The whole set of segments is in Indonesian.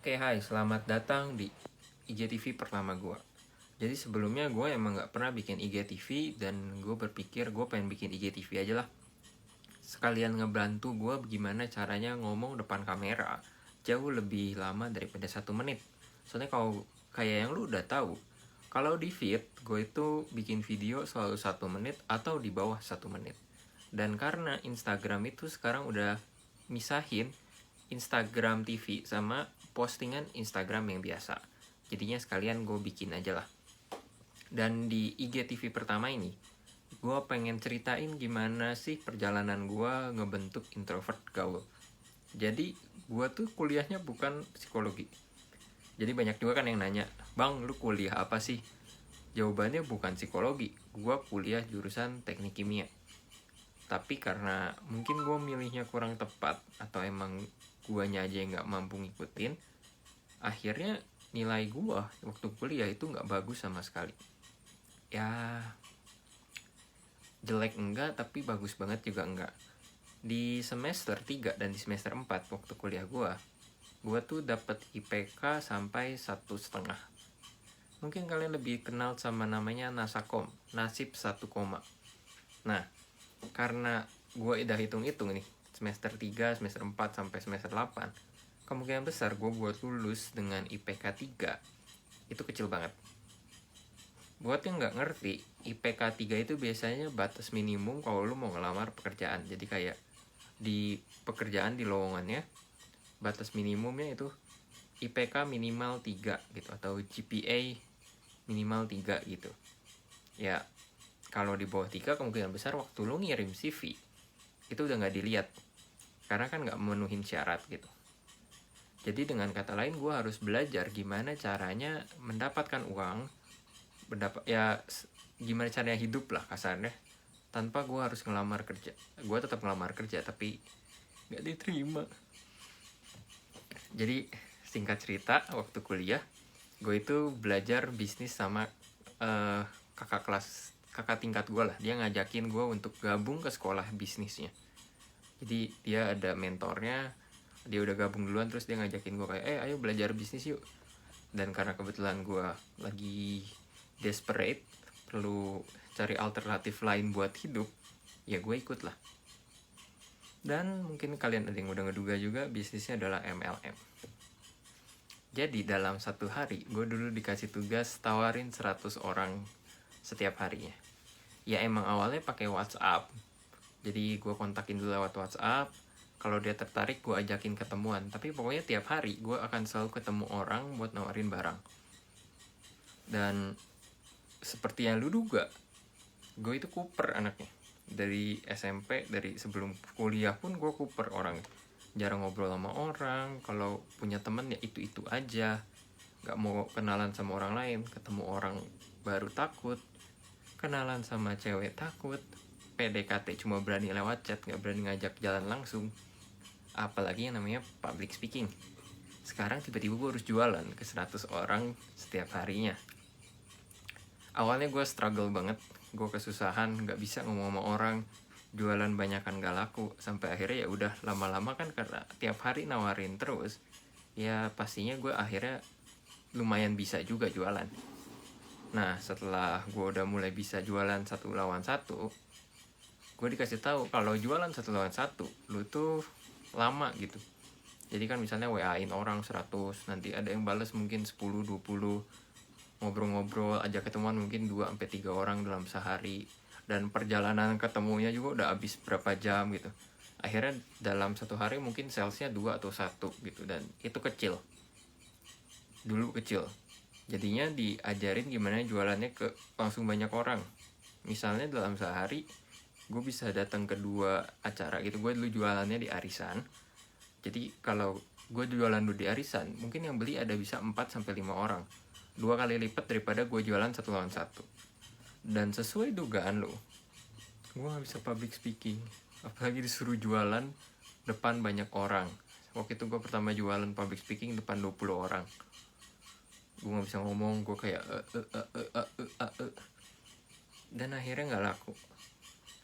Oke, hai, selamat datang di IGTV pertama gue. Jadi sebelumnya gue emang gak pernah bikin IGTV dan gue berpikir gue pengen bikin IGTV aja lah. Sekalian ngebantu gue bagaimana caranya ngomong depan kamera jauh lebih lama daripada 1 menit. Soalnya kalau kayak yang lu udah tahu, kalau di feed gue itu bikin video selalu 1 menit atau di bawah 1 menit. Dan karena Instagram itu sekarang udah misahin Instagram TV sama postingan Instagram yang biasa. Jadinya sekalian gue bikin aja lah. Dan di IGTV pertama ini, gue pengen ceritain gimana sih perjalanan gue ngebentuk introvert gaul. Jadi gue tuh kuliahnya bukan psikologi. Jadi banyak juga kan yang nanya, "Bang, lu kuliah apa sih?" Jawabannya bukan psikologi, gue kuliah jurusan teknik kimia. Tapi karena mungkin gue milihnya kurang tepat atau emang guanya aja yang gak mampu ngikutin, akhirnya nilai gue waktu kuliah itu gak bagus sama sekali. Ya jelek enggak, tapi bagus banget juga enggak. Di semester 3 dan di semester 4 waktu kuliah gue tuh dapet IPK sampai 1,5. Mungkin kalian lebih kenal sama namanya Nasakom, nasib 1 koma. Nah, karena gue udah hitung-hitung nih, semester 3, semester 4, sampai semester 8, kemungkinan besar gue buat lulus dengan IPK 3 itu kecil banget. Buat yang gak ngerti, IPK 3 itu biasanya batas minimum kalau lu mau ngelamar pekerjaan. Jadi kayak di pekerjaan di lowongannya, batas minimumnya itu IPK minimal 3 gitu, atau GPA minimal 3 gitu. Ya, kalau di bawah 3 kemungkinan besar waktu lu ngirim CV itu udah gak dilihat, karena kan gak memenuhin syarat gitu. Jadi dengan kata lain, gue harus belajar gimana caranya mendapatkan uang, gimana caranya hidup lah kasarnya, tanpa gue harus ngelamar kerja. Gue tetap ngelamar kerja tapi gak diterima. Jadi singkat cerita, waktu kuliah gue itu belajar bisnis sama kakak tingkat gue lah. Dia ngajakin gue untuk gabung ke sekolah bisnisnya. Jadi dia ada mentornya, dia udah gabung duluan, terus dia ngajakin gue kayak, ayo belajar bisnis yuk. Dan karena kebetulan gue lagi desperate, perlu cari alternatif lain buat hidup, ya gue ikut lah. Dan mungkin kalian ada yang udah ngeduga juga, bisnisnya adalah MLM. Jadi dalam satu hari, gue dulu dikasih tugas tawarin 100 orang setiap harinya. Ya emang awalnya pakai WhatsApp. Jadi gue kontakin dulu lewat WhatsApp. Kalau dia tertarik, gue ajakin ketemuan. Tapi pokoknya tiap hari gue akan selalu ketemu orang buat nawarin barang. Dan seperti yang lu duga, gue itu kuper anaknya. Dari SMP, dari sebelum kuliah pun gue kuper orang. Jarang ngobrol sama orang. Kalau punya temen ya itu-itu aja. Gak mau kenalan sama orang lain. Ketemu orang baru takut. Kenalan sama cewek takut. PDKT cuma berani lewat chat, gak berani ngajak jalan langsung. Apalagi yang namanya public speaking. Sekarang tiba-tiba gue harus jualan ke 100 orang setiap harinya. Awalnya gue struggle banget, gue kesusahan, gak bisa ngomong sama orang, jualan banyakan gak laku. Sampai akhirnya ya udah, lama-lama kan karena tiap hari nawarin terus, ya pastinya gue akhirnya lumayan bisa juga jualan. Nah, setelah gue udah mulai bisa jualan 1 lawan 1, gue dikasih tahu kalau jualan 1 lawan 1 lu tuh lama gitu. Jadi kan misalnya WA-in orang 100, nanti ada yang balas mungkin 10, 20, ngobrol-ngobrol, ajak ketemuan mungkin 2-3 orang dalam sehari. Dan perjalanan ketemunya juga udah habis berapa jam gitu. Akhirnya dalam 1 hari mungkin salesnya 2 atau 1 gitu. Dan itu kecil. Dulu kecil. Jadinya diajarin gimana jualannya ke langsung banyak orang. Misalnya dalam sehari gue bisa datang ke 2 acara gitu. Gue dulu jualannya di arisan. Jadi kalau gue jualan dulu di arisan, mungkin yang beli ada bisa 4-5 orang. 2 kali lipat daripada gue jualan 1 lawan 1. Dan sesuai dugaan lo, gue gak bisa public speaking. Apalagi disuruh jualan depan banyak orang. Waktu itu gue pertama jualan public speaking depan 20 orang. Gue gak bisa ngomong, gue kayak dan akhirnya gak laku.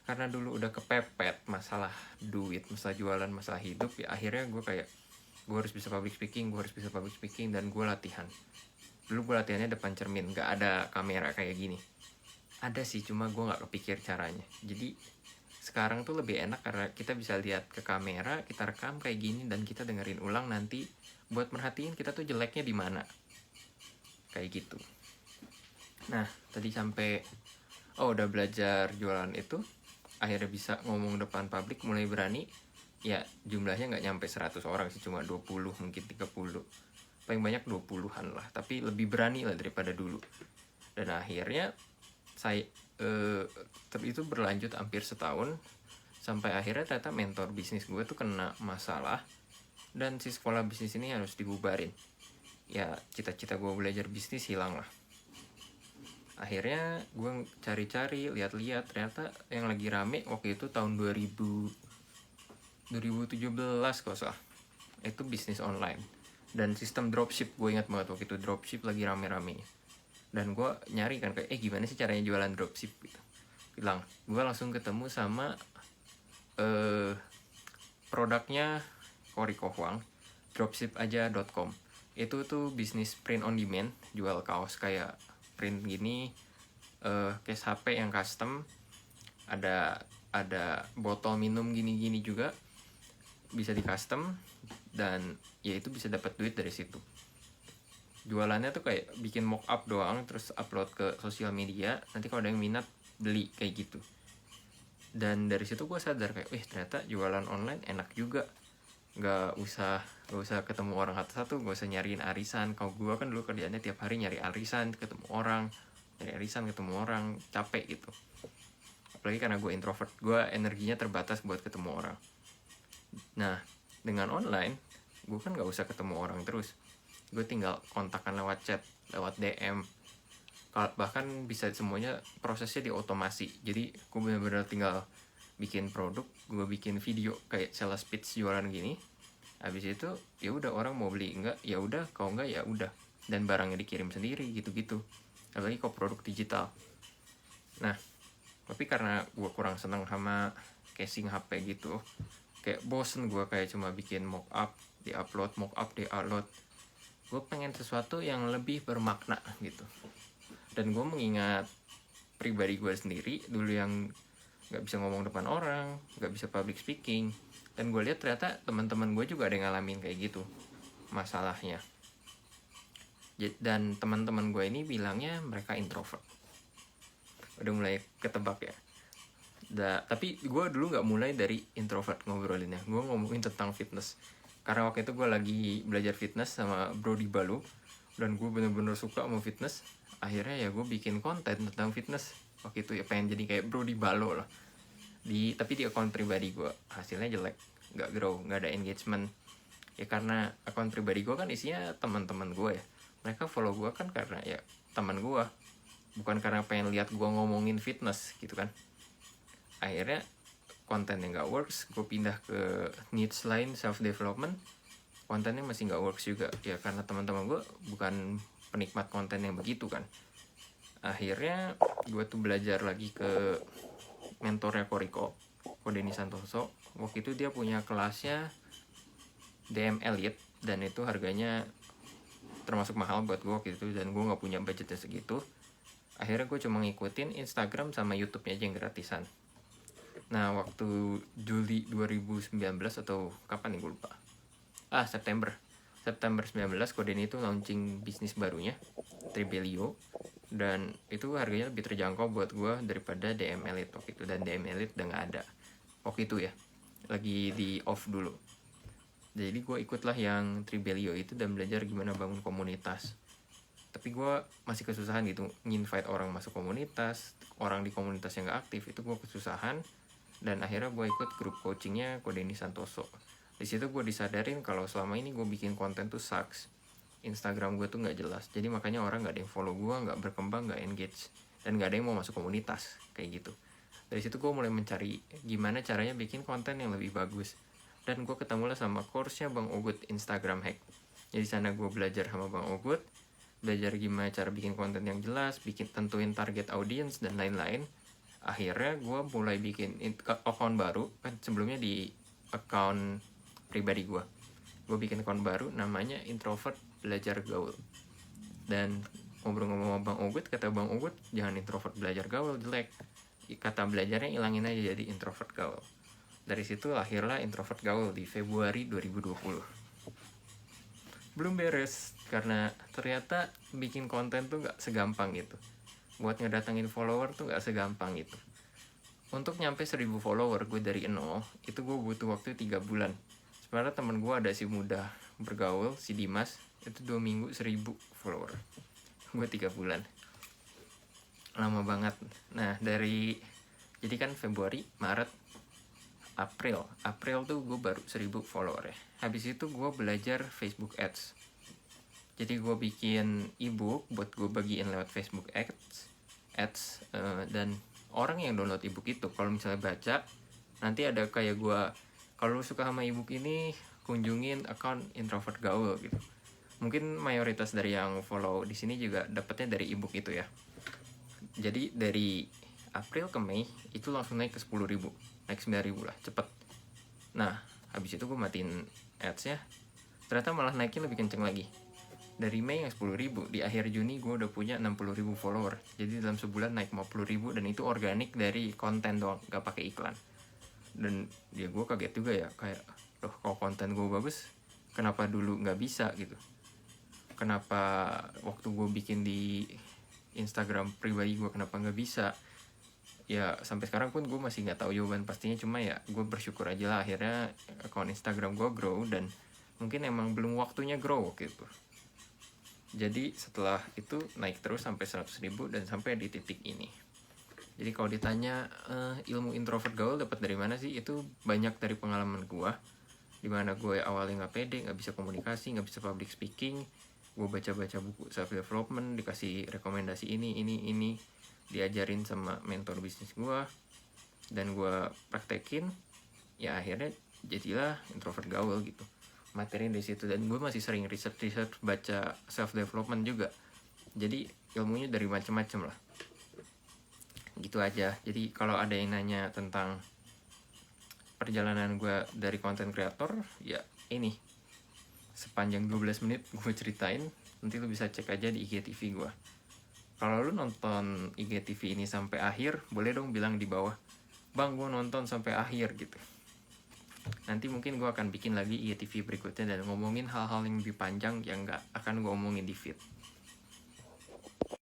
Karena dulu udah kepepet masalah duit, masalah jualan, masalah hidup, ya akhirnya gue kayak gue harus bisa public speaking, dan gue latihan. Dulu gue latihannya depan cermin, gak ada kamera kayak gini. Ada sih, cuma gue gak kepikir caranya. Jadi sekarang tuh lebih enak karena kita bisa lihat ke kamera, kita rekam kayak gini, dan kita dengerin ulang nanti buat merhatiin kita tuh jeleknya di mana. Kayak gitu. Nah, tadi sampai udah belajar jualan itu, akhirnya bisa ngomong depan publik, mulai berani. Ya jumlahnya nggak nyampe 100 orang sih, cuma 20, mungkin 30, paling banyak 20-an lah, tapi lebih berani lah daripada dulu. Dan akhirnya saya itu berlanjut hampir setahun, sampai akhirnya ternyata mentor bisnis gue tuh kena masalah, dan si sekolah bisnis ini harus dibubarin. Ya cita-cita gue belajar bisnis hilang lah. Akhirnya gue cari-cari, lihat-lihat, ternyata yang lagi rame waktu itu tahun 2017 kalau salah, itu bisnis online dan sistem dropship. Gue ingat banget waktu itu dropship lagi rame-rame, dan gue nyari kan kayak gimana sih caranya jualan dropship gitu. Gue langsung ketemu sama produknya Koriko Huang, dropshipaja.com. Itu tuh bisnis print on demand, jual kaos kayak print gini, case HP yang custom, ada botol minum gini-gini juga bisa di custom, dan ya itu bisa dapat duit dari situ. Jualannya tuh kayak bikin mock up doang, terus upload ke sosial media, nanti kalau ada yang minat beli kayak gitu. Dan dari situ gue sadar kayak ternyata jualan online enak juga, gak usah ketemu orang satu-satu, gak usah nyariin arisan. Kalau gue kan dulu kerjaannya tiap hari nyari arisan, ketemu orang, capek gitu. Apalagi karena gue introvert, gue energinya terbatas buat ketemu orang. Nah, dengan online, gue kan gak usah ketemu orang terus. Gue tinggal kontakkan lewat chat, lewat DM. Bahkan bisa semuanya prosesnya diotomasi. Jadi, gue bener-bener tinggal bikin produk, gue bikin video kayak sales pitch jualan gini. Habis itu, ya udah orang mau beli enggak, ya udah, kalau enggak ya udah. Dan barangnya dikirim sendiri gitu-gitu. Apalagi kalau produk digital. Nah, tapi karena gue kurang seneng sama casing HP gitu, kayak bosen gue kayak cuma bikin mock up diupload, gue pengen sesuatu yang lebih bermakna gitu. Dan gue mengingat pribadi gue sendiri dulu yang gak bisa ngomong depan orang, gak bisa public speaking, dan gue lihat ternyata teman-teman gue juga ada yang ngalamin kayak gitu masalahnya. Dan teman-teman gue ini bilangnya mereka introvert. Udah mulai ketebak ya. Tapi gue dulu gak mulai dari introvert ngobrolinnya, gue ngomongin tentang fitness. Karena waktu itu gue lagi belajar fitness sama Brody Balu, dan gue bener-bener suka sama fitness. Akhirnya ya gue bikin konten tentang fitness. Waktu itu ya pengen jadi kayak Brody Balu lah. Tapi di akun pribadi gue hasilnya jelek, gak grow, gak ada engagement. Ya karena akun pribadi gue kan isinya teman-teman gue ya. Mereka follow gue kan karena ya teman gue, bukan karena pengen lihat gue ngomongin fitness gitu kan. Akhirnya konten yang gak works, gue pindah ke niche lain, self development. Kontennya masih gak works juga ya, karena teman-teman gue bukan penikmat konten yang begitu kan. Akhirnya gue tuh belajar lagi ke mentornya Koriko, Denny Santoso. Waktu itu dia punya kelasnya DM Elite, dan itu harganya termasuk mahal buat gue waktu itu, dan gue gak punya budgetnya segitu. Akhirnya gue cuma ngikutin Instagram sama YouTube-nya aja yang gratisan. Nah, waktu Juli 2019 atau kapan nih gue lupa. September 19, Kodeni itu launching bisnis barunya, Tribelio. Dan itu harganya lebih terjangkau buat gue daripada DM Elite waktu itu. Dan DM Elite udah gak ada waktu itu ya, lagi di off dulu. Jadi gue ikutlah yang Tribelio itu dan belajar gimana bangun komunitas. Tapi gue masih kesusahan gitu, nginvite orang masuk komunitas, orang di komunitas yang gak aktif, itu gue kesusahan. Dan akhirnya gue ikut grup coachingnya Denny Santoso. Di situ gue disadarin kalau selama ini gue bikin konten tuh sucks. Instagram gue tuh gak jelas, jadi makanya orang gak ada yang follow gue, gak berkembang, gak engage, dan gak ada yang mau masuk komunitas kayak gitu. Dari situ gue mulai mencari gimana caranya bikin konten yang lebih bagus. Dan gue ketemulah sama course-nya Bang Ogut, Instagram Hack. Jadi sana gue belajar sama Bang Ogut, belajar gimana cara bikin konten yang jelas, tentuin target audience, dan lain-lain. Akhirnya gue mulai bikin account baru, kan sebelumnya di account pribadi gue. gue bikin akun baru namanya Introvert Belajar Gaul. Dan ngobrol-ngobrol sama Bang Ugut, kata Bang Ugut jangan introvert belajar gaul, jelek, kata belajarnya ilangin aja jadi introvert gaul. Dari situ lahirlah Introvert Gaul di Februari 2020. Belum beres, karena ternyata bikin konten tuh gak segampang gitu. Buat ngedatengin follower tuh gak segampang gitu. Untuk nyampe 1000 follower gue dari 0, itu gue butuh waktu 3 bulan. Sebenarnya temen gue ada si mudah bergaul, si Dimas, itu 2 minggu 1000 follower. Gue 3 bulan. Lama banget. Nah jadi kan Februari, Maret, April tuh gue baru 1000 follower ya. Habis itu gue belajar Facebook Ads. Jadi gue bikin ebook buat gue bagiin lewat Facebook Ads, dan orang yang download ebook itu kalau misalnya baca, nanti ada kayak gue, kalau lu suka sama ebook ini kunjungin akun Introvert Gaul gitu. Mungkin mayoritas dari yang follow di sini juga dapetnya dari ebook itu ya. Jadi dari April ke Mei itu langsung naik ke 10.000, naik 9.000 lah, cepet. Nah habis itu gue matiin ads-nya, ternyata malah naikin lebih kenceng lagi. Dari Mei yang 10.000, di akhir Juni gue udah punya 60.000 follower. Jadi dalam sebulan naik 50.000, dan itu organik dari konten doang, gak pakai iklan. Dan ya gue kaget juga ya, kayak loh kalau konten gue bagus, kenapa dulu gak bisa gitu. Kenapa waktu gue bikin di Instagram pribadi gue kenapa gak bisa. Ya sampai sekarang pun gue masih gak tahu jawaban pastinya, cuma ya gue bersyukur aja lah akhirnya akun Instagram gue grow, dan mungkin emang belum waktunya grow gitu. Jadi setelah itu naik terus sampai 100.000 dan sampai di titik ini. Jadi kalau ditanya ilmu introvert gaul dapat dari mana sih, itu banyak dari pengalaman gue, dimana gue awalnya gak pede, gak bisa komunikasi, gak bisa public speaking. Gue baca-baca buku self development, dikasih rekomendasi ini, diajarin sama mentor bisnis gue, dan gue praktekin, ya akhirnya jadilah introvert gaul gitu, materi di situ. Dan gue masih sering research baca self development juga, jadi ilmunya dari macam-macam lah gitu aja. Jadi kalau ada yang nanya tentang perjalanan gue dari content creator, ya ini sepanjang 12 menit gue ceritain, nanti lu bisa cek aja di IGTV gue. Kalau lu nonton IGTV ini sampai akhir, boleh dong bilang di bawah, Bang gue nonton sampai akhir gitu. Nanti mungkin gue akan bikin lagi IGTV berikutnya dan ngomongin hal-hal yang lebih panjang yang gak akan gue omongin di feed.